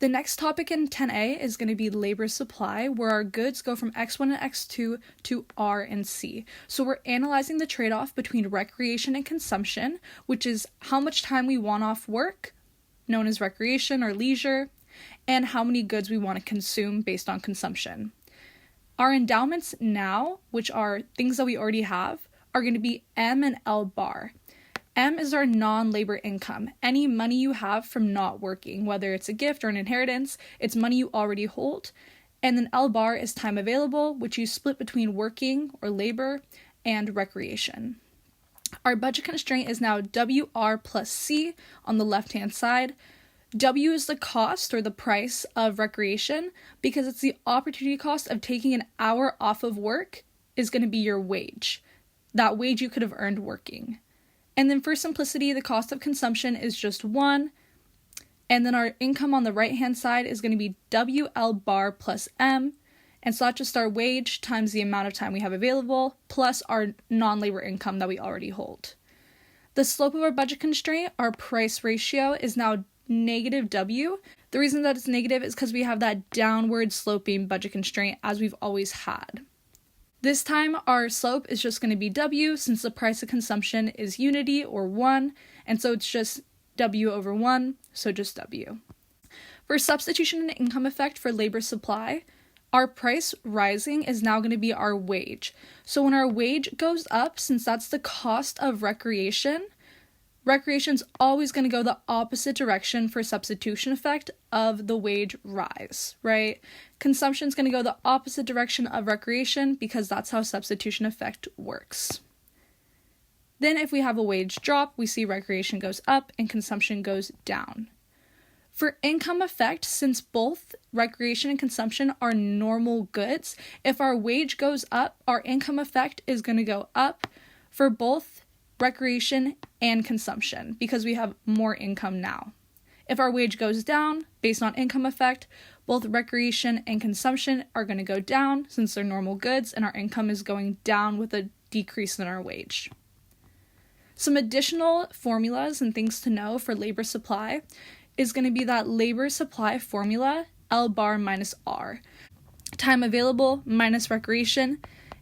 The next topic in 10A is going to be labor supply, where our goods go from X1 and X2 to R and C. So we're analyzing the trade-off between recreation and consumption, which is how much time we want off work, known as recreation or leisure, and how many goods we want to consume based on consumption. Our endowments now, which are things that we already have, are going to be M and L bar. M is our non-labor income, any money you have from not working, whether it's a gift or an inheritance, it's money you already hold. And then L bar is time available, which you split between working or labor and recreation. Our budget constraint is now WR plus C on the left-hand side. W is the cost or the price of recreation because it's the opportunity cost of taking an hour off of work is going to be your wage. That wage you could have earned working. And then for simplicity, the cost of consumption is just 1. And then our income on the right-hand side is going to be WL bar plus M. And so that's just our wage times the amount of time we have available plus our non-labor income that we already hold. The slope of our budget constraint, our price ratio, is now negative W. The reason that it's negative is because we have that downward sloping budget constraint as we've always had. This time, our slope is just going to be W since the price of consumption is unity or 1, and so it's just W over 1, so just W. For substitution and income effect for labor supply, our price rising is now going to be our wage. So when our wage goes up, since that's the cost of recreation's always going to go the opposite direction for substitution effect of the wage rise, right? Consumption's going to go the opposite direction of recreation because that's how substitution effect works. Then if we have a wage drop, we see recreation goes up and consumption goes down. For income effect, since both recreation and consumption are normal goods, if our wage goes up, our income effect is going to go up for both recreation and consumption because we have more income now. If our wage goes down, based on income effect, both recreation and consumption are going to go down since they're normal goods and our income is going down with a decrease in our wage. Some additional formulas and things to know for labor supply is going to be that labor supply formula, L bar minus R. Time available minus recreation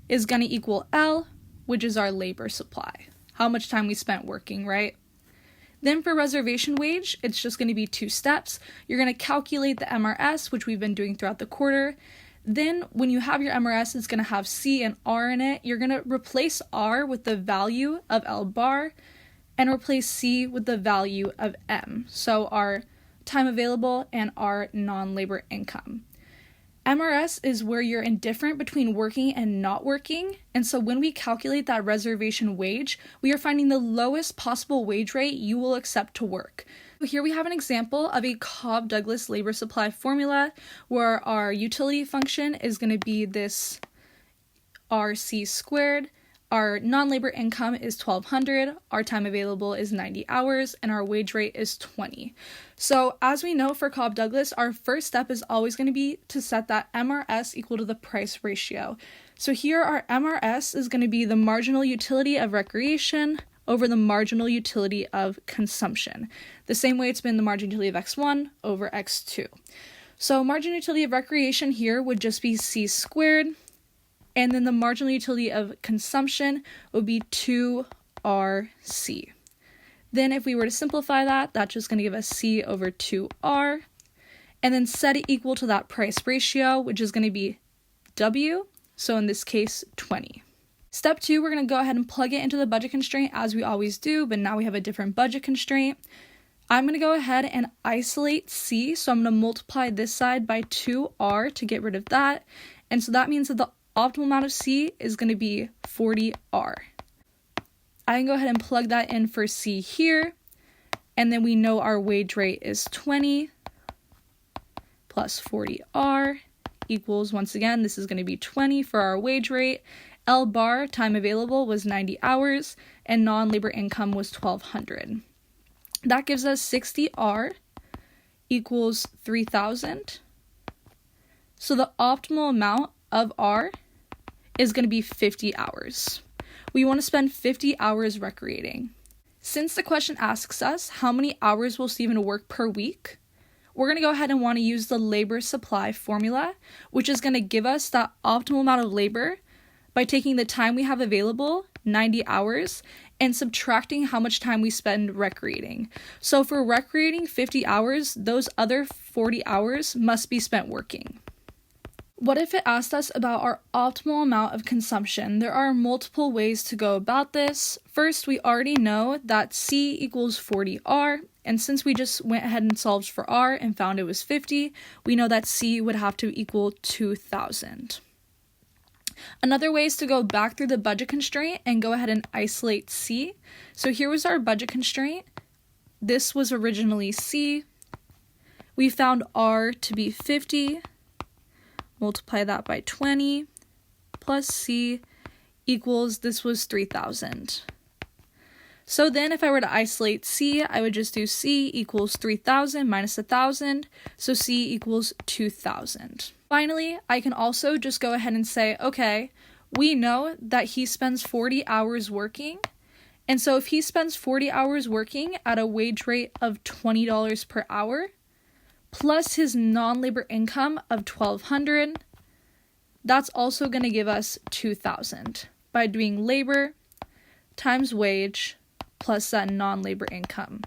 is going to equal L, which is our labor supply. How much time we spent working, right? Then for reservation wage, it's just going to be 2 steps. You're going to calculate the MRS, which we've been doing throughout the quarter. Then when you have your MRS, it's going to have C and R in it. You're going to replace R with the value of L bar and replace C with the value of M. So our time available and our non-labor income. MRS is where you're indifferent between working and not working, and so when we calculate that reservation wage, we are finding the lowest possible wage rate you will accept to work. Here we have an example of a Cobb-Douglas labor supply formula where our utility function is going to be this RC squared. Our non-labor income is $1,200, our time available is 90 hours, and our wage rate is 20. So as we know for Cobb-Douglas, our first step is always going to be to set that MRS equal to the price ratio. So here our MRS is going to be the marginal utility of recreation over the marginal utility of consumption. The same way it's been the marginal utility of X1 over X2. So marginal utility of recreation here would just be C squared. And then the marginal utility of consumption would be 2RC. Then if we were to simplify that, that's just going to give us C over 2R. And then set it equal to that price ratio, which is going to be W. So in this case, 20. Step 2, we're going to go ahead and plug it into the budget constraint as we always do, but now we have a different budget constraint. I'm going to go ahead and isolate C. So I'm going to multiply this side by 2R to get rid of that. And so that means that the optimal amount of C is going to be 40R. I can go ahead and plug that in for C here, and then we know our wage rate is 20 plus 40R equals, once again, this is going to be 20 for our wage rate. L bar, time available, was 90 hours, and non-labor income was $1,200. That gives us 60R equals 3,000. So the optimal amount of R is going to be 50 hours. We want to spend 50 hours recreating. Since the question asks us how many hours will Stephen work per week, we're going to go ahead and want to use the labor supply formula, which is going to give us that optimal amount of labor by taking the time we have available, 90 hours, and subtracting how much time we spend recreating. So if we're recreating 50 hours, those other 40 hours must be spent working. What if it asked us about our optimal amount of consumption? There are multiple ways to go about this. First, we already know that C equals 40R, and since we just went ahead and solved for R and found it was 50, we know that C would have to equal 2,000. Another way is to go back through the budget constraint and go ahead and isolate C. So here was our budget constraint. This was originally C. We found R to be 50. Multiply that by 20 plus C equals, this was 3,000. So then if I were to isolate C, I would just do C equals 3,000 minus 1,000, so C equals 2,000. Finally, I can also just go ahead and say, okay, we know that he spends 40 hours working, and so if he spends 40 hours working at a wage rate of $20 per hour, plus his non-labor income of $1,200, that's also going to give us 2,000 by doing labor times wage plus that non-labor income.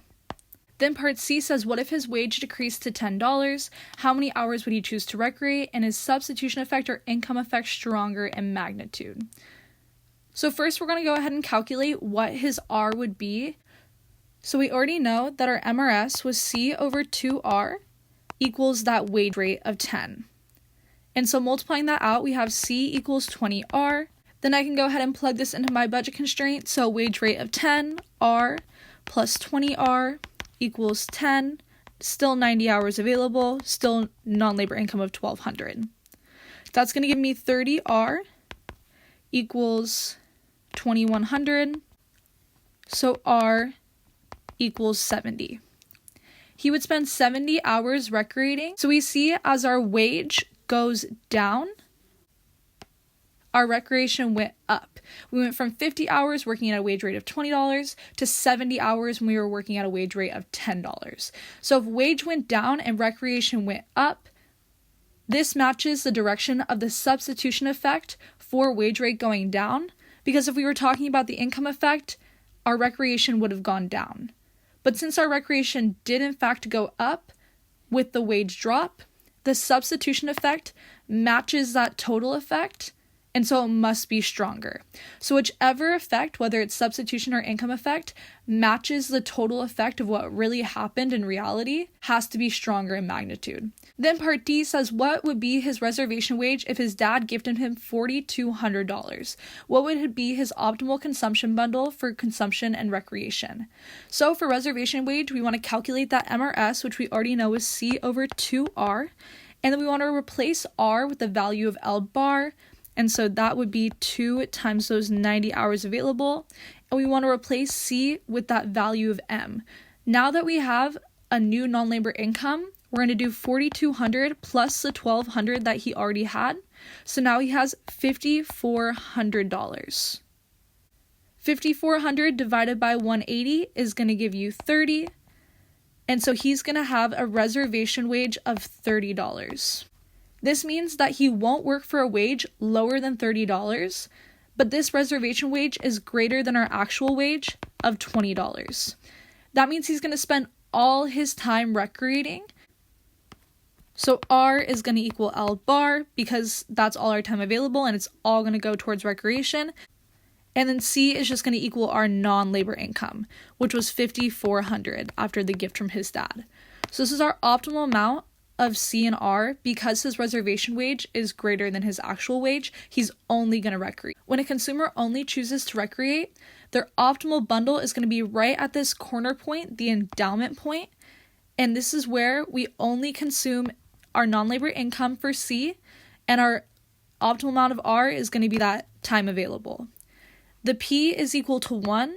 Then part C says, what if his wage decreased to $10? How many hours would he choose to recreate? And is substitution effect or income effect stronger in magnitude? So first we're going to go ahead and calculate what his R would be. So we already know that our MRS was C over 2R equals that wage rate of 10. And so multiplying that out, we have C equals 20R. Then I can go ahead and plug this into my budget constraint. So wage rate of 10, R plus 20R equals 10, still 90 hours available, still non-labor income of 1,200. That's going to give me 30R equals 2,100, so R equals 70. He would spend 70 hours recreating, so we see as our wage goes down, our recreation went up. We went from 50 hours working at a wage rate of $20 to 70 hours when we were working at a wage rate of $10. So if wage went down and recreation went up, this matches the direction of the substitution effect for wage rate going down, because if we were talking about the income effect, our recreation would have gone down. But since our recreation did in fact go up with the wage drop, the substitution effect matches that total effect, and so it must be stronger. So whichever effect, whether it's substitution or income effect, matches the total effect of what really happened in reality, has to be stronger in magnitude. Then part D says, what would be his reservation wage if his dad gifted him $4,200? What would be his optimal consumption bundle for consumption and recreation? So for reservation wage, we want to calculate that MRS, which we already know is C over 2R, and then we want to replace R with the value of L bar, and so that would be 2 times those 90 hours available. And we want to replace C with that value of M. Now that we have a new non-labor income, we're going to do $4,200 plus the $1,200 that he already had. So now he has $5,400. $5,400 divided by 180 is going to give you 30. And so he's going to have a reservation wage of $30. This means that he won't work for a wage lower than $30, but this reservation wage is greater than our actual wage of $20. That means he's going to spend all his time recreating. So R is going to equal L bar because that's all our time available and it's all going to go towards recreation. And then C is just going to equal our non-labor income, which was $5,400 after the gift from his dad. So this is our optimal amount of C and R. Because his reservation wage is greater than his actual wage, he's only going to recreate. When a consumer only chooses to recreate, their optimal bundle is going to be right at this corner point, the endowment point, and this is where we only consume our non-labor income for C, and our optimal amount of R is going to be that time available. The P is equal to 1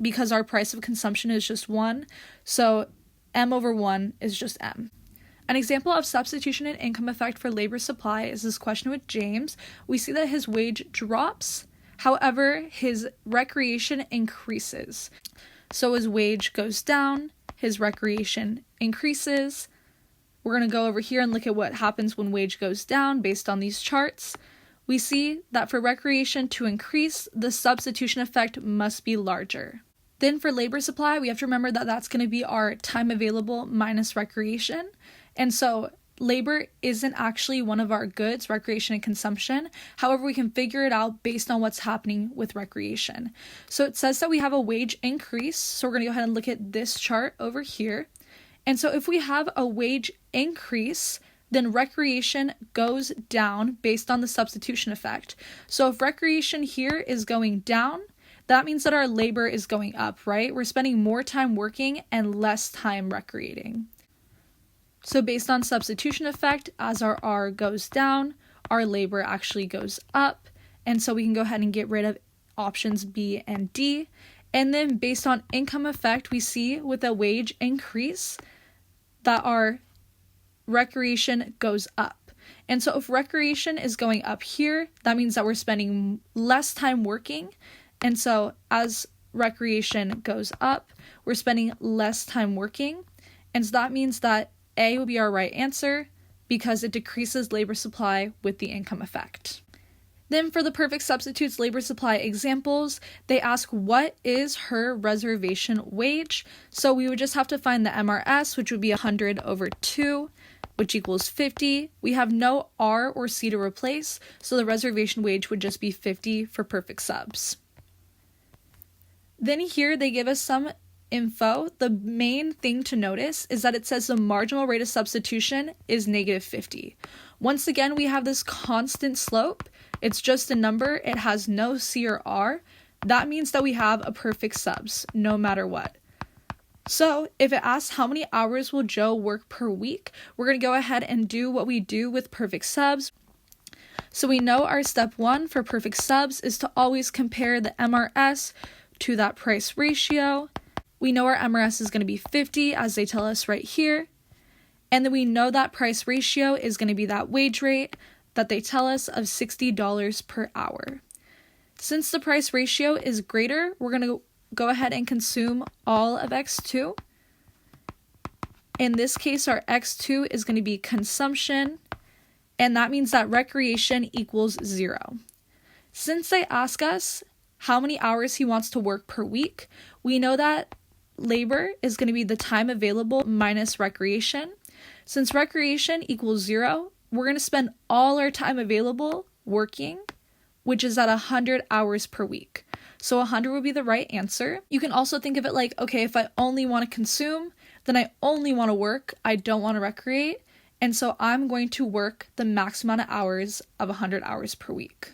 because our price of consumption is just 1, so M over 1 is just M. An example of substitution and income effect for labor supply is this question with James. We see that his wage drops, however, his recreation increases. So his wage goes down, his recreation increases. we're going to go over here and look at what happens when wage goes down based on these charts. We see that for recreation to increase, the substitution effect must be larger. Then for labor supply, we have to remember that that's going to be our time available minus recreation. And so labor isn't actually one of our goods, recreation and consumption. However, we can figure it out based on what's happening with recreation. So it says that we have a wage increase. So we're going to go ahead and look at this chart over here. And so if we have a wage increase, then recreation goes down based on the substitution effect. So if recreation here is going down, that means that our labor is going up, right? We're spending more time working and less time recreating. So based on substitution effect, as our R goes down, our labor actually goes up. And so we can go ahead and get rid of options B and D. And then based on income effect, we see with a wage increase that our recreation goes up. And so if recreation is going up here, that means that we're spending less time working. And so as recreation goes up, we're spending less time working. And so that means that A will be our right answer because it decreases labor supply with the income effect. Then for the perfect substitutes labor supply examples, they ask what is her reservation wage? So we would just have to find the MRS, which would be 100 over 2, which equals 50. We have no R or C to replace, so the reservation wage would just be 50 for perfect subs. Then here they give us some info. The main thing to notice is that it says the marginal rate of substitution is negative 50. Once again, we have this constant slope. It's just a number. It has no C or R. That means that we have a perfect subs, no matter what. So if it asks how many hours will Joe work per week, we're going to go ahead and do what we do with perfect subs. So we know our step 1 for perfect subs is to always compare the MRS to that price ratio. We know our MRS is going to be 50 as they tell us right here. And then we know that price ratio is going to be that wage rate that they tell us of $60 per hour. Since the price ratio is greater, we're going to go ahead and consume all of X2. In this case, our X2 is going to be consumption, and that means that recreation equals 0. Since they ask us how many hours he wants to work per week, we know that labor is going to be the time available minus recreation. Since recreation equals 0, we're going to spend all our time available working, which is at 100 hours per week. So 100 would be the right answer. You can also think of it like, okay, if I only want to consume, then I only want to work. I don't want to recreate. And so I'm going to work the max amount of hours of 100 hours per week.